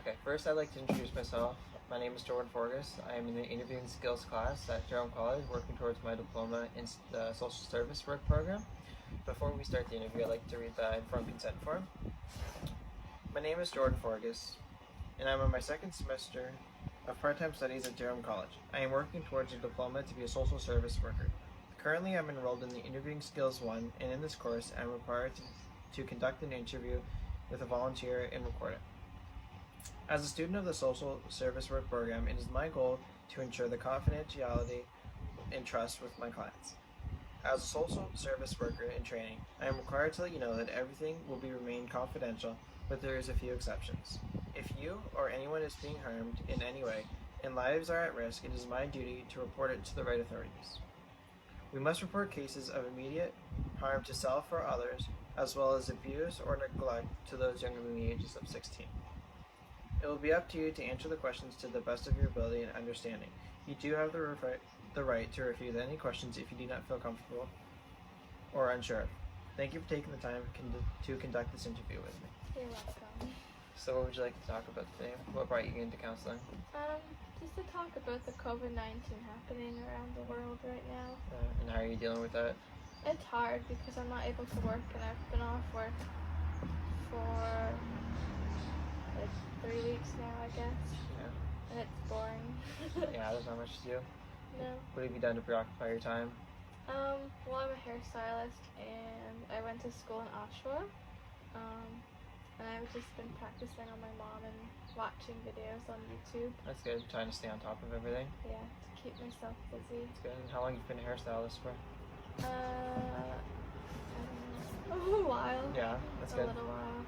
Okay, first I'd like to introduce myself. My name is Jordan Forgues. I am in the interviewing skills class at Durham College, working towards my diploma in the social service work program. Before we start the interview, I'd like to read the informed consent form. My name is Jordan Forgues, and I'm in my second semester of part-time studies at Durham College. I am working towards a diploma to be a social service worker. Currently, I'm enrolled in the Interviewing Skills 1, and in this course, I'm required to conduct an interview with a volunteer and record it. As a student of the social service work program, it is my goal to ensure the confidentiality and trust with my clients. As a social service worker in training, I am required to let you know that everything will be remained confidential, but there is a few exceptions. If you or anyone is being harmed in any way and lives are at risk, it is my duty to report it to the right authorities. We must report cases of immediate harm to self or others, as well as abuse or neglect to those younger than the ages of 16. It will be up to you to answer the questions to the best of your ability and understanding. You do have the right to refuse any questions if you do not feel comfortable or unsure. Thank you for taking the time to conduct this interview with me. You're welcome. So what would you like to talk about today? What brought you into counseling? Just to talk about the COVID-19 happening around the world right now. And how are you dealing with that? It's hard because I'm not able to work, and I've been off work for like 3 weeks now, I guess. Yeah. And it's boring. Yeah, there's not much to do. No. What have you done to preoccupy your time? Well, I'm a hairstylist, and I went to school in Oshawa. And I've just been practicing on my mom and watching videos on YouTube. That's good. Trying to stay on top of everything. Yeah, to keep myself busy. That's good. And how long have you been a hairstylist for? I don't know, a while. Yeah, that's good. A little while.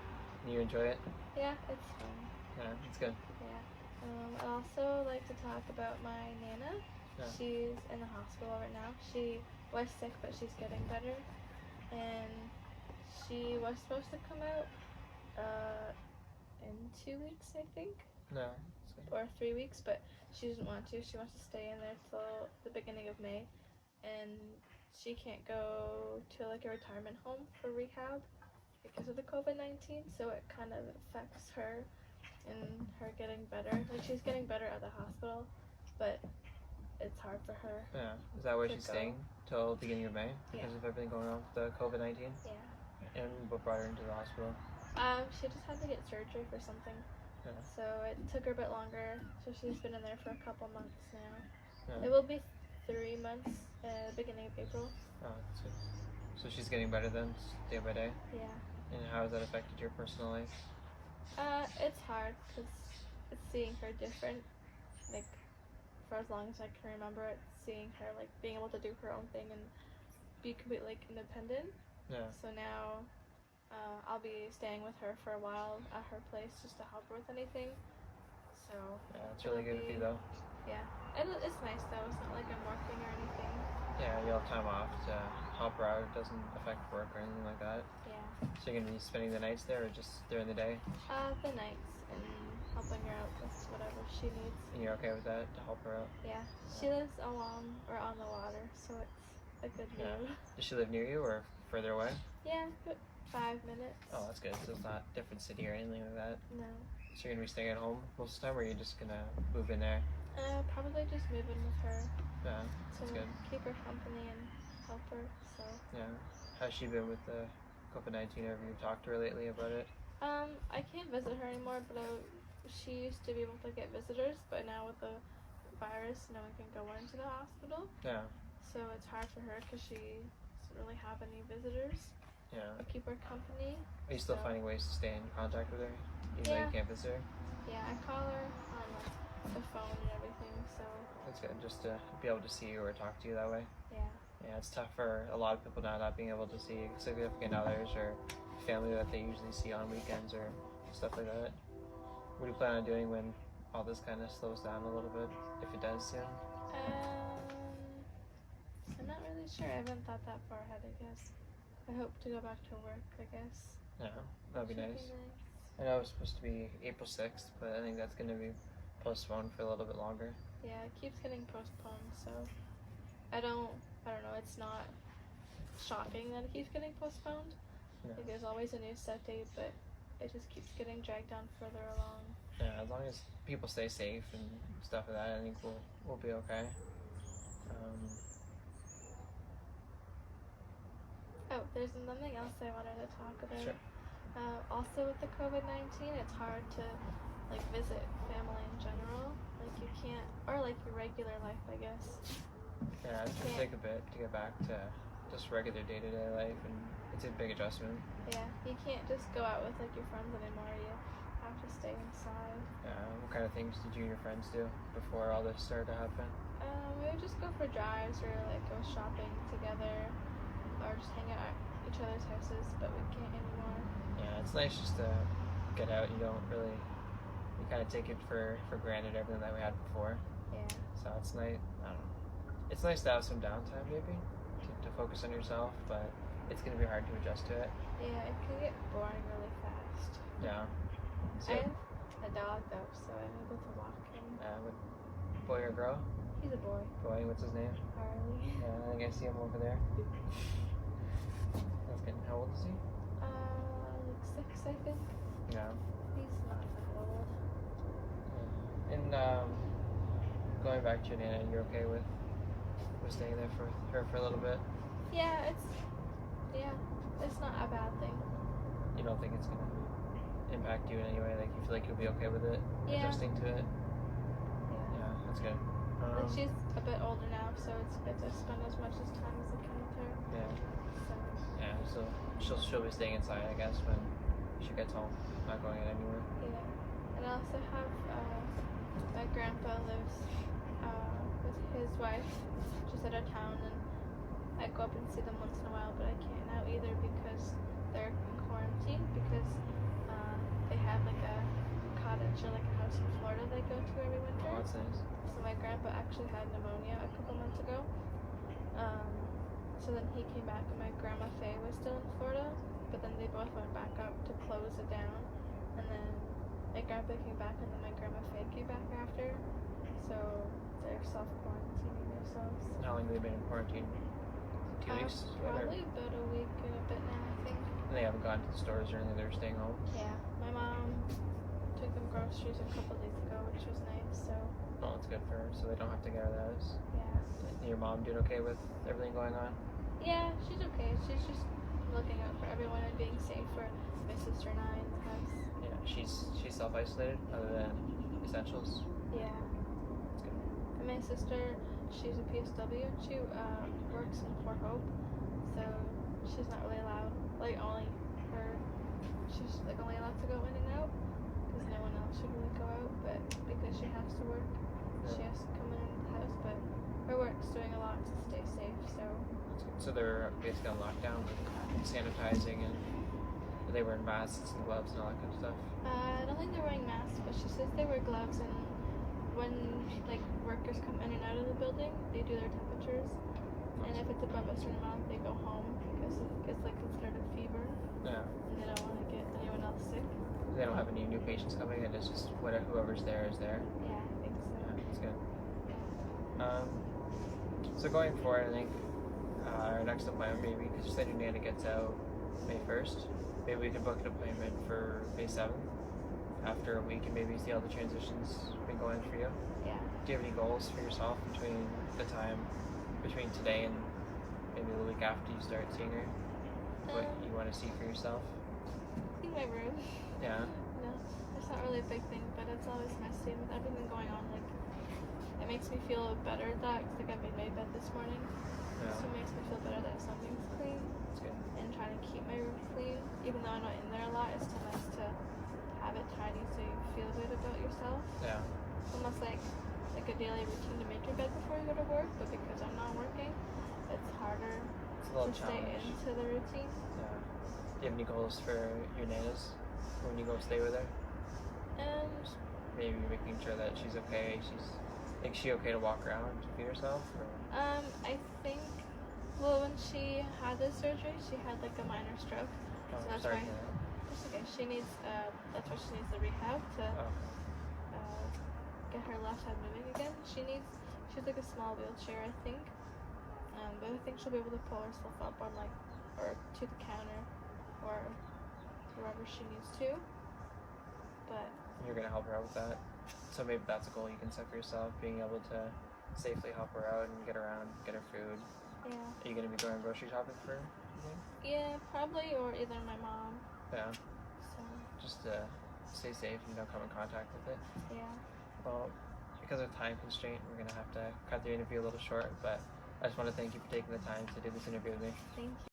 You enjoy it? Yeah, it's fun. Yeah, it's good. Yeah. I'd also like to talk about my Nana. Yeah. She's in the hospital right now. She was sick, but she's getting better. And she was supposed to come out in 2 weeks, I think. No, it's good. Or 3 weeks, but she doesn't want to. She wants to stay in there till the beginning of May. And she can't go to like a retirement home for rehab because of the COVID-19, so it kind of affects her and her getting better. Like, she's getting better at the hospital, but it's hard for her. Yeah. Is that why to she's go. staying till the beginning of May? Because Yeah. of everything going on with the COVID-19? Yeah. And what brought her into the hospital? She just had to get surgery for something, Yeah. so it took her a bit longer. So she's been in there for a couple months now. Yeah. It will be 3 months, beginning of April. Oh, that's good. So she's getting better then, day by day? Yeah. And how has that affected your personal life? It's hard because it's seeing her different, like, for as long as I can remember it, seeing her, like, being able to do her own thing and be completely, like, independent. Yeah. So now, I'll be staying with her for a while at her place just to help her with anything. So, Yeah, it's really good of you though. yeah. And it's nice though, it's not like I'm working or anything. Yeah, you'll have time off to help her out. It doesn't affect work or anything like that. Yeah. So you're going to be spending the nights there or just during the day? The nights and helping her out with whatever she needs. And you're okay with that, to help her out? Yeah. She lives along or on the water, so it's a good Yeah. move. Does she live near you or further away? Yeah, but 5 minutes. Oh, that's good. So it's not a different city or anything like that? No. So you're going to be staying at home most of the time or are you just going to move in there? Probably just move in with her Yeah, to that's good. keep her company and help her. So, Yeah. How's she been with the COVID-19? Have you talked to her lately about it? I can't visit her anymore, but she used to be able to get visitors, but now with the virus, no one can go into the hospital. Yeah. So it's hard for her because she doesn't really have any visitors Yeah. or keep her company. Are you still So- finding ways to stay in contact with her? Even though Yeah. you can't visit her? Yeah, I call her on like the phone and everything. So That's good, just to be able to see you or talk to you that way. yeah. Yeah, it's tough for a lot of people now not being able to see significant others or family that they usually see on weekends or stuff like that. What do you plan on doing when all this kind of slows down a little bit, if it does soon? I'm not really sure. I haven't thought that far ahead, I guess. I hope to go back to work, I guess. Yeah, that'd be Should nice. I know it was supposed to be April 6th, but I think that's going to be postponed for a little bit longer. Yeah, it keeps getting postponed, so I don't know, it's not shocking that it keeps getting postponed. No. Like, there's always a new set date, but it just keeps getting dragged on further along. Yeah, as long as people stay safe and stuff like that, I think we'll be okay. Oh, there's something else I wanted to talk about. Sure. Also with the COVID-19, it's hard to like visit family in general. Like you can't, or like your regular life, I guess. Yeah, it's gonna take a bit to get back to just regular day-to-day life, and it's a big adjustment. Yeah, you can't just go out with like your friends anymore. You have to stay inside. What kind of things did you and your friends do before all this started to happen? We would just go for drives or like go shopping together, or just hang out at each other's houses. But we can't anymore. Yeah, it's nice just to get out. You kind of take it for granted everything that we had before. Yeah. So it's nice. I don't know. It's nice to have some downtime maybe to focus on yourself, but it's gonna be hard to adjust to it. Yeah, it can get boring really fast. Yeah. So, I have a dog though, so I'm able to walk him. with boy or girl? He's a boy. Boy, what's his name? Harley. Yeah, I think I see him over there. That's good. How old is he? Like 6, I think. Yeah. He's not that old. And going back to your Nana, you're okay with staying there for her for a little bit? Yeah, it's not a bad thing. You don't think it's gonna impact you in any way? Like you feel like you'll be okay with it, Yeah. adjusting to it? Yeah. Yeah, that's good. Like she's a bit older now, so it's good to spend as much as time as I can with her. Yeah. So Yeah, so she'll be staying inside, I guess, when she gets home, not going anywhere. yeah, and I also have my grandpa lives with his wife just out of town, and I go up and see them once in a while, but I can't now either because they're in quarantine because they have like a cottage or like a house in Florida they go to every winter. Oh, that's nice. So my grandpa actually had pneumonia a couple months ago. So then he came back and my grandma Faye was still in Florida, but then they both went back up to close it down. And then my grandpa came back and then my grandma Faye came back after. So they're self-quarantining themselves. How long have they been in quarantine? 2 weeks? Probably about a week and a bit now, I think. And they haven't gone to the stores or anything, they're staying home? Yeah. My mom took them groceries a couple days ago, which was nice, so Oh, it's good for her, so they don't have to get out of the house. yeah. Your mom doing okay with everything going on? Yeah, she's okay. She's just looking out for everyone and being safe for my sister and I in the house. Yeah, she's self-isolated other than essentials. Yeah. That's good. And my sister, she's a PSW and she works in Fort Hope, so she's not really allowed, like only her, she's like only allowed to go in and out because no one else should really go out, but because she has to work, she has to come in the house, but her work's doing a lot to stay safe, so. That's good. So they're basically on lockdown with sanitizing and they wearing masks and gloves and all that kind of stuff? I don't think they're wearing masks, but she says they wear gloves, and when like workers come in and out of the building, they do their temperatures, and if it's above a certain amount, they go home because it's like considered a fever, Yeah. and they don't want to get anyone else sick. They don't have any new patients coming in, it's just whoever's there is there. Yeah, I think so. Yeah, that's good. So going forward, I think our next appointment, maybe, because you said your Nana gets out May 1st, maybe we can book an appointment for May 7th after a week and maybe see how the transition's been going for you. Yeah. Do you have any goals for yourself between today and maybe the week after you start seeing her? What you want to see for yourself? In my room. Yeah. No, it's not really a big thing, but it's always messy with everything going on. Like, it makes me feel better that like I made my bed this morning, Yeah. so it makes me feel better that something's clean. That's good. And trying to keep my room clean, even though I'm not in there a lot. It's still nice to have it tidy so you feel good about yourself. Yeah. It's almost like a daily routine to make your bed before you go to work, but because I'm not working, it's harder It's a to little stay challenge. into the routine. Yeah. Do you have any goals for your Nana's when you go stay with her? And Maybe making sure that she's okay. Is she okay to walk around to feed herself? Or? I think, well, when she had this surgery, she had like a minor stroke. Oh, So that's sorry why for that. it's okay. She needs that's why she needs the rehab to Oh, get her left side moving again. She's like a small wheelchair, I think. But I think she'll be able to pull herself up on like or to the counter or wherever she needs to. you're gonna help her out with that. So maybe that's a goal you can set for yourself, being able to safely help her out and get around, get her food. Yeah. Are you gonna be going grocery shopping for her? You think? Yeah, probably, or either my mom. Yeah. So, Just to stay safe and don't come in contact with it. yeah. Well, because of time constraint, we're gonna have to cut the interview a little short, but I just want to thank you for taking the time to do this interview with me. Thank you.